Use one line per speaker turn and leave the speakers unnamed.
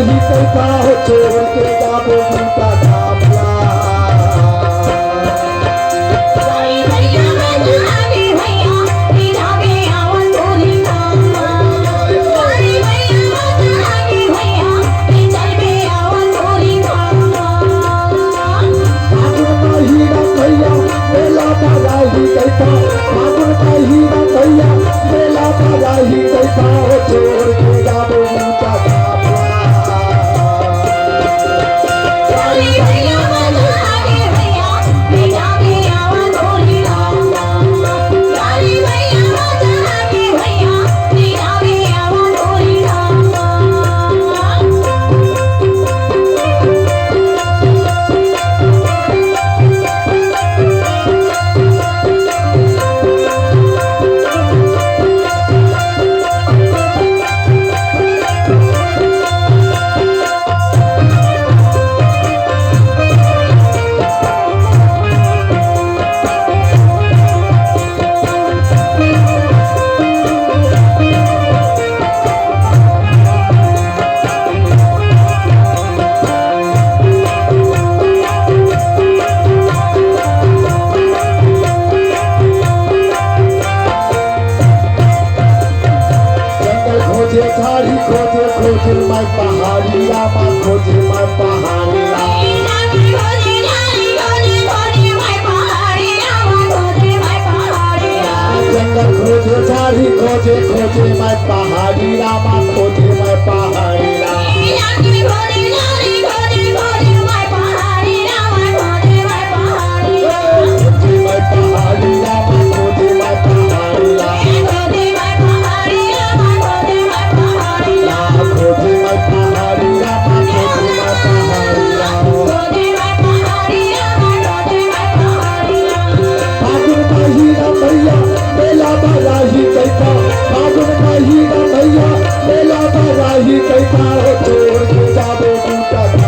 ही कैसा हो छोड़ के जाबो बूटा कामला छोड़ के जाबो बूटा झाड़ी खोजे खोजे मैं पहाड़िया माँ खोजे मैं पहाड़िया जंगल खोजे झाड़ी खोजे खोजे मैं पहाड़िया माँ खोजे मैं पहाड़िया कैसा हो छोड़ के जाबो बूटा